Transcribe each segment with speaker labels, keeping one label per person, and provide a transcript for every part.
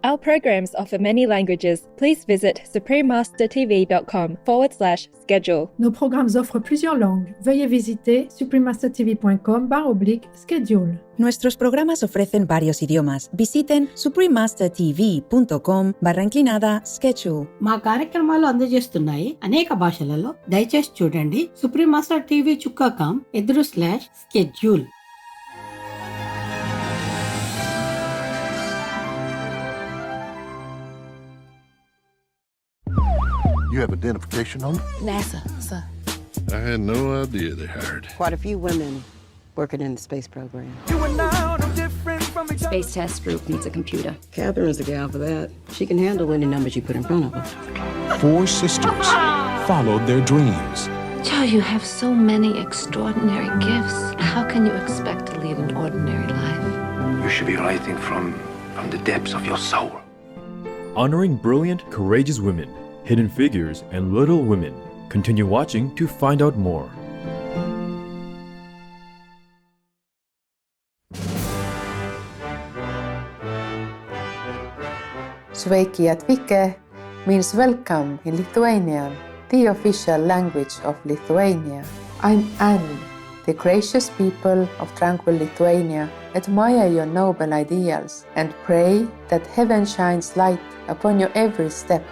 Speaker 1: Our programs offer many languages. Please visit suprememastertv.com/schedule.
Speaker 2: Nos programmes offrent plusieurs langues. Veuillez visiter suprememastertv.com/schedule.
Speaker 3: Nuestros programas ofrecen varios idiomas. Visiten suprememastertv.com/schedule.
Speaker 4: మా కార్యక్రమాలు అందజేస్తున్నాయి అనేక భాషలలో. దయచేసి చూడండి supreme master TV /schedule.
Speaker 5: You have identification on it?
Speaker 6: NASA, sir.
Speaker 5: I had no idea they hired.
Speaker 6: Quite a few women working in the space program.
Speaker 7: Space Test Group needs a computer.
Speaker 6: Catherine's the gal for that. She can handle any numbers you put in front of her.
Speaker 8: 4 sisters followed their dreams.
Speaker 7: Joe, you have so many extraordinary gifts. How can you expect to lead an ordinary life?
Speaker 9: You should be writing from the depths of your soul.
Speaker 10: Honoring brilliant, courageous women, Hidden Figures, and Little Women. Continue watching to find out more.
Speaker 11: Sveiki atvike means welcome in Lithuanian, the official language of Lithuania. I'm Annie. The gracious people of tranquil Lithuania admire your noble ideals and pray that heaven shines light upon your every step.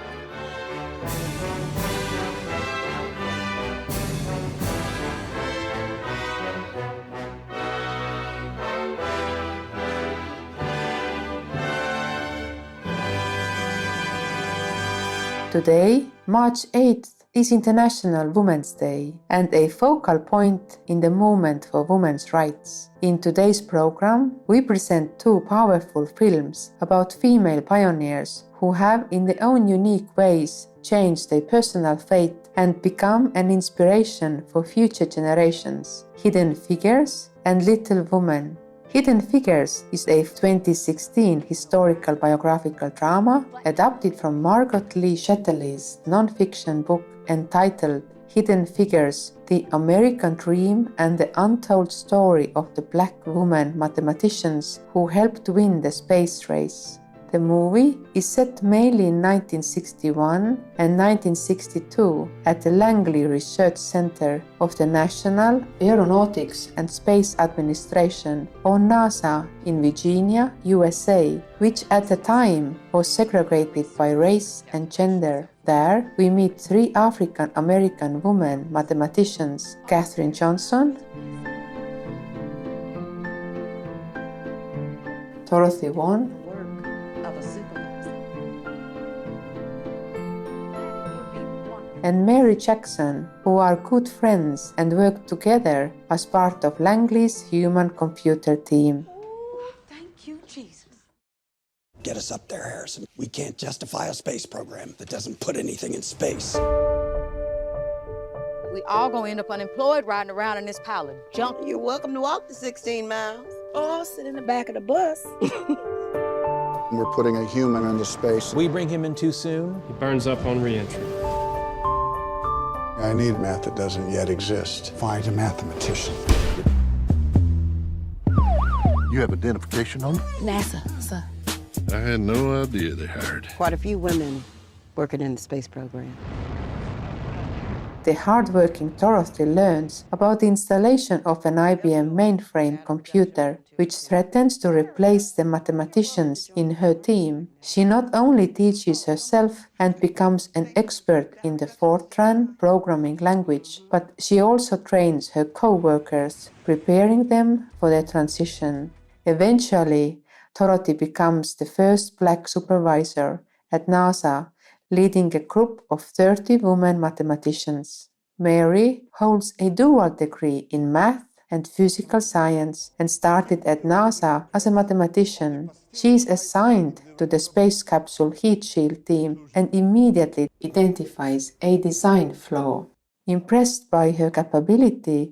Speaker 11: Today, March 8th, is International Women's Day and a focal point in the movement for women's rights. In today's program, we present 2 powerful films about female pioneers who have in their own unique ways changed their personal fate and become an inspiration for future generations: Hidden Figures and Little Women. Hidden Figures is a 2016 historical biographical drama adapted from Margot Lee Shetterly's non-fiction book entitled Hidden Figures: The American Dream and the Untold Story of the Black women mathematicians who helped win the space race. The movie is set mainly in 1961 and 1962 at the Langley Research Center of the National Aeronautics and Space Administration, or NASA, in Virginia, USA, which at the time was segregated by race and gender. There, we meet 3 African-American women mathematicians: Katherine Johnson, Dorothy Vaughan, and Mary Jackson, who are good friends and work together as part of Langley's human-computer team.
Speaker 12: Thank you, Jesus.
Speaker 13: Get us up there, Harrison. We can't justify a space program that doesn't put anything in space.
Speaker 12: We all gonna end up unemployed riding around in this pile of junk.
Speaker 6: You're welcome to walk the 16 miles.
Speaker 12: Or sit in the back of the bus.
Speaker 14: We're putting a human into space.
Speaker 8: We bring him in too soon,
Speaker 15: he burns up on re-entry.
Speaker 14: I need math that doesn't yet exist. Find a mathematician.
Speaker 5: You have identification on it?
Speaker 6: NASA, sir.
Speaker 5: I had no idea they hired.
Speaker 6: Quite a few women working in the space program.
Speaker 11: The hardworking Dorothy learns about the installation of an IBM mainframe computer, which threatens to replace the mathematicians in her team. She not only teaches herself and becomes an expert in the Fortran programming language, but she also trains her co-workers, preparing them for their transition. Eventually, Dorothy becomes the first Black supervisor at NASA, leading a group of 30 women mathematicians. Mary holds a dual degree in math and physical science and started at NASA as a mathematician. She is assigned to the space capsule heat shield team and immediately identifies a design flaw. Impressed by her capability,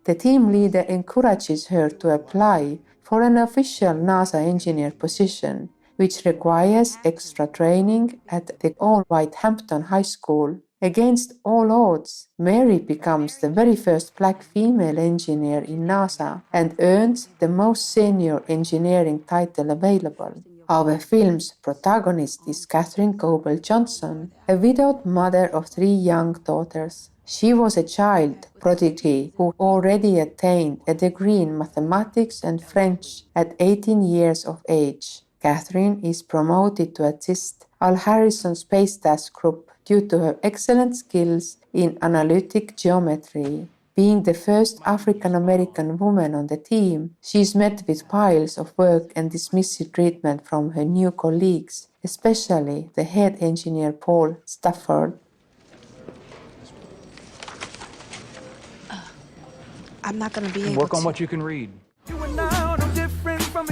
Speaker 11: the team leader encourages her to apply for an official NASA engineer position, which requires extra training at the all-white Hampton High School. Against all odds, Mary becomes the very first Black female engineer in NASA and earns the most senior engineering title available. Our film's protagonist is Katherine Goebel Johnson, a widowed mother of 3 young daughters. She was a child prodigy who already attained a degree in mathematics and French at 18 years of age. Katherine is promoted to assist Al Harrison Space Task Group due to her excellent skills in analytic geometry. Being the first African-American woman on the team, she is met with piles of work and dismissive treatment from her new colleagues, especially the head engineer Paul Stafford.
Speaker 15: I'm not going to be able
Speaker 9: Work on
Speaker 15: to.
Speaker 9: what you can read.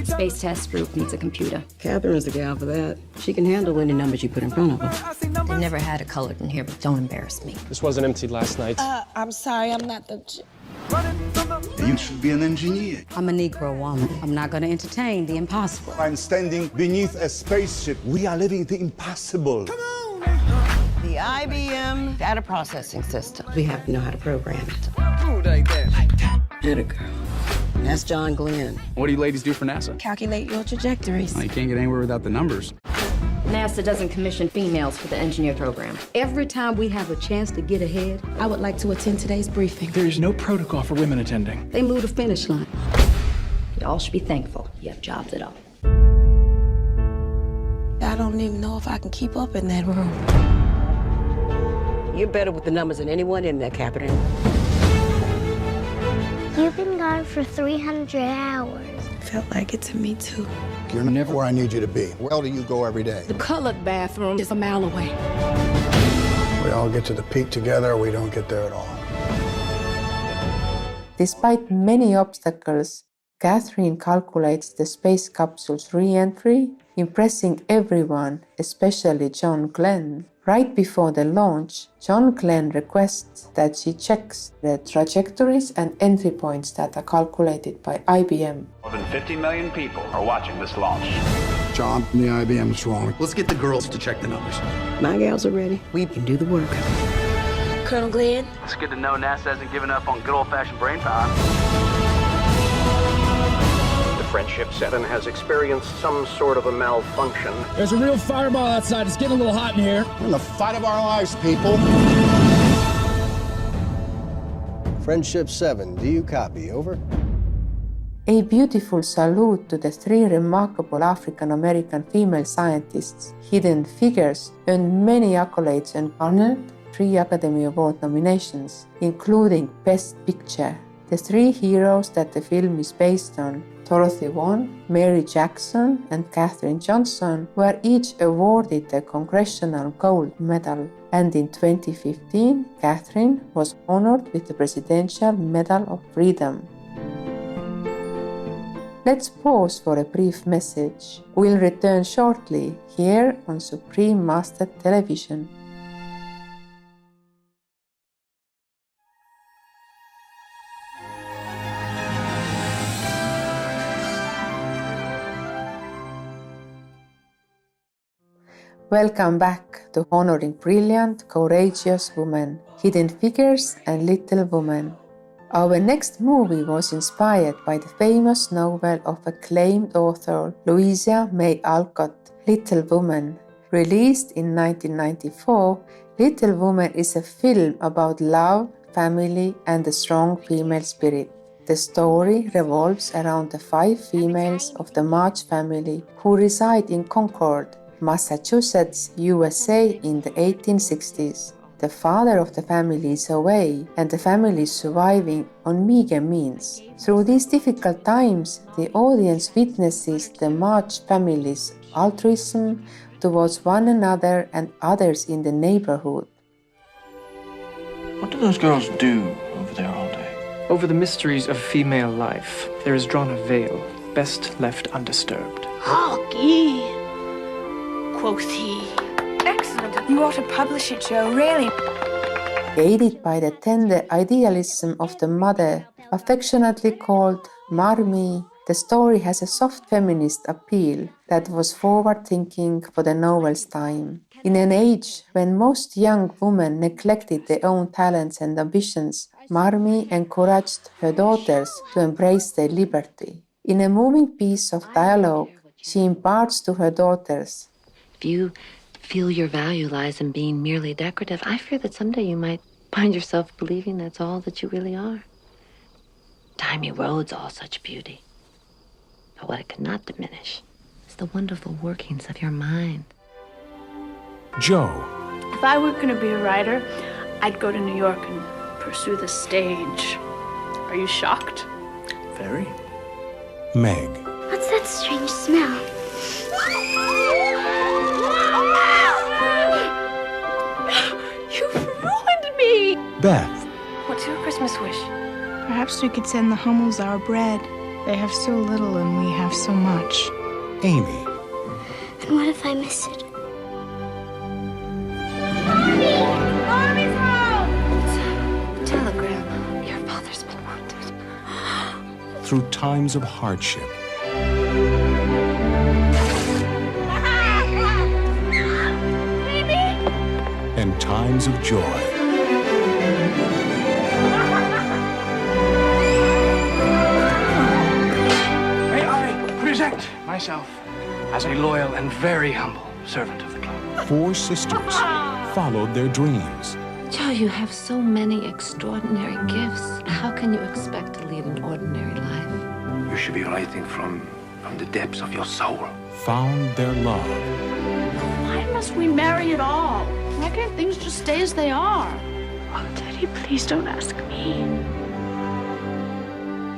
Speaker 15: Space Test Group needs a computer.
Speaker 6: Catherine's the gal for that. She can handle any numbers you put in front of her.
Speaker 15: They never had it colored in here, but don't embarrass me.
Speaker 16: This wasn't emptied last night.
Speaker 15: I'm sorry, I'm not the...
Speaker 17: You should be an engineer.
Speaker 4: I'm a Negro woman. I'm not going to entertain the impossible.
Speaker 17: I'm standing beneath a spaceship. We are living the impossible.
Speaker 12: The IBM data processing system.
Speaker 6: We have to know how to program it.
Speaker 9: Ooh, like that.
Speaker 6: Hit it, girl. That's John Glenn.
Speaker 9: What do you ladies do for NASA?
Speaker 15: Calculate your trajectories.
Speaker 9: Well, you can't get anywhere without the numbers.
Speaker 15: NASA doesn't commission females for the engineer program.
Speaker 4: Every time we have a chance to get ahead,
Speaker 15: I would like to attend today's briefing.
Speaker 9: There is no protocol for women attending.
Speaker 4: they move the finish line.
Speaker 15: Y'all should be thankful you have jobs at all.
Speaker 12: I don't even know if I can keep up in that room.
Speaker 6: You're better with the numbers than anyone in there, Catherine.
Speaker 18: You've been gone for 300 hours.
Speaker 12: Felt like it to me, too.
Speaker 14: You're never where I need you to be. Where do you go every day?
Speaker 15: The colored bathroom is a mile away.
Speaker 14: We all get to the peak together, or we don't get there at all.
Speaker 11: Despite many obstacles, Katherine calculates the space capsule's re-entry, impressing everyone, especially John Glenn. Right before the launch, John Glenn requests that she checks the trajectories and entry points that are calculated by IBM.
Speaker 19: More than 50 million people are watching this launch.
Speaker 14: John, the IBM's wrong.
Speaker 13: Let's get the girls to check the numbers.
Speaker 6: My gals are ready. We can do the work.
Speaker 12: Colonel Glenn?
Speaker 19: It's good to know NASA hasn't given up on good old-fashioned brain power.
Speaker 9: Friendship 7 has experienced some sort of a malfunction.
Speaker 16: There's a real fireball outside. It's getting a little hot in here.
Speaker 14: We're in the fight of our lives, people.
Speaker 20: Friendship 7, do you copy? Over.
Speaker 11: A beautiful salute to the 3 remarkable African-American female scientists, Hidden Figures, earned many accolades and garnered 3 Academy Award nominations, including Best Picture. The 3 heroes that the film is based on, Dorothy Vaughan, Mary Jackson, and Katherine Johnson, were each awarded the Congressional Gold Medal. And in 2015, Katherine was honored with the Presidential Medal of Freedom. Let's pause for a brief message. We'll return shortly here on Supreme Master Television. Welcome back to Honoring Brilliant, Courageous Women, Hidden Figures and Little Women. Our next movie was inspired by the famous novel of acclaimed author Louisa May Alcott, Little Women. Released in 1994, Little Women is a film about love, family, and the strong female spirit. The story revolves around the 5 females of the March family who reside in Concord, Massachusetts, USA in the 1860s. The father of the family is away and the family is surviving on meager means. Through these difficult times, the audience witnesses the March family's altruism towards one another and others in the neighborhood.
Speaker 21: What do those girls do over there all day?
Speaker 22: Over the mysteries of female life, there is drawn a veil, best left undisturbed.
Speaker 18: Hockey, quoth he.
Speaker 23: Excellent. You ought to publish it, Joe, really.
Speaker 11: Aided by the tender idealism of the mother, affectionately called Marmee, the story has a soft feminist appeal that was forward-thinking for the novel's time. In an age when most young women neglected their own talents and ambitions, Marmee encouraged her daughters to embrace their liberty. In a moving piece of dialogue, she imparts to her daughters.
Speaker 7: If you feel your value lies in being merely decorative, I fear that someday you might find yourself believing that's all that you really are. Time erodes all such beauty. But what it cannot diminish is the wonderful workings of your mind.
Speaker 8: Joe.
Speaker 18: If I were going to be a writer, I'd go to New York and pursue the stage. Are you shocked?
Speaker 8: Very. Meg.
Speaker 18: What's that strange smell? You've ruined me!
Speaker 8: Beth.
Speaker 15: What's your Christmas wish?
Speaker 23: Perhaps we could send the Hummels our bread. They have so little and we have so much.
Speaker 8: Amy.
Speaker 18: And what if I miss it?
Speaker 15: Mommy's home! Telegram. Your father's been wanted.
Speaker 8: Through times of hardship. And times of joy.
Speaker 19: May I present myself as a loyal and very humble servant of the club.
Speaker 8: 4 sisters followed their dreams.
Speaker 7: Joe, you have so many extraordinary gifts. How can you expect to lead an ordinary life?
Speaker 19: You should be writing from the depths of your soul.
Speaker 8: Found their love.
Speaker 18: Why must we marry at all? Why can't things just stay as they are? Oh, Daddy, please don't ask me.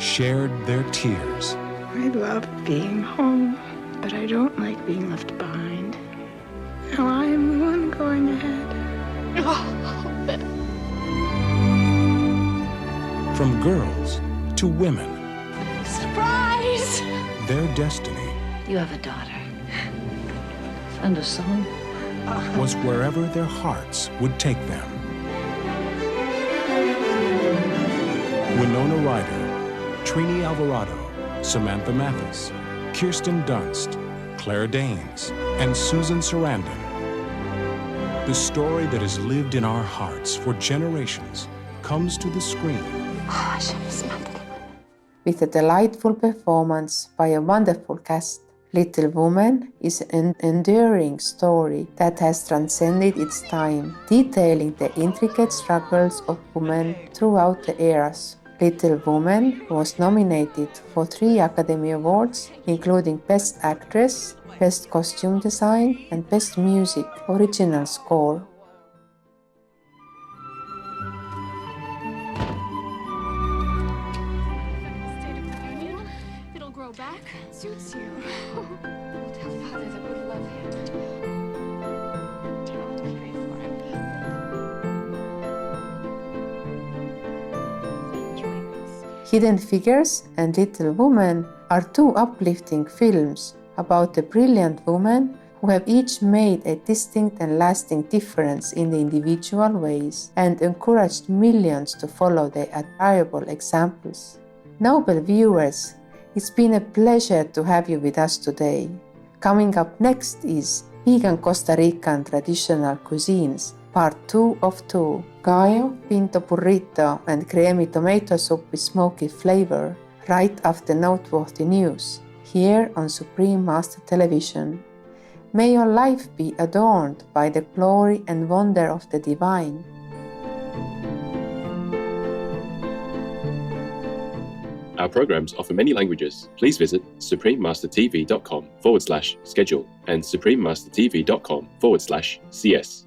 Speaker 8: Shared their tears.
Speaker 23: I love being home, but I don't like being left behind. Now I'm the one going ahead.
Speaker 8: From girls to women.
Speaker 18: Surprise!
Speaker 8: Their destiny
Speaker 7: You have a daughter. And a son.
Speaker 8: was wherever their hearts would take them. Winona Ryder, Trini Alvarado, Samantha Mathis, Kirsten Dunst, Claire Danes, and Susan Sarandon. The story that has lived in our hearts for generations comes to the screen.
Speaker 11: With a delightful performance by a wonderful cast, Little Women is an enduring story that has transcended its time, detailing the intricate struggles of women throughout the eras. Little Women was nominated for 3 Academy Awards, including Best Actress, Best Costume Design, and Best Music Original Score.
Speaker 18: It'll grow back. Suits you. We'll tell Father that we love him. Tell him to pray for him.
Speaker 11: Hidden Figures and Little Women are 2 uplifting films about the brilliant women who have each made a distinct and lasting difference in the individual ways and encouraged millions to follow their admirable examples. Noble viewers, it's been a pleasure to have you with us today. Coming up next is Vegan Costa Rican Traditional Cuisines, Part 2 of 2. Gallo, pinto burrito, and creamy tomato soup with smoky flavor, right after noteworthy news, here on Supreme Master Television. May your life be adorned by the glory and wonder of the divine.
Speaker 1: Our programs offer many languages. Please visit suprememastertv.com/schedule and suprememastertv.com/CS.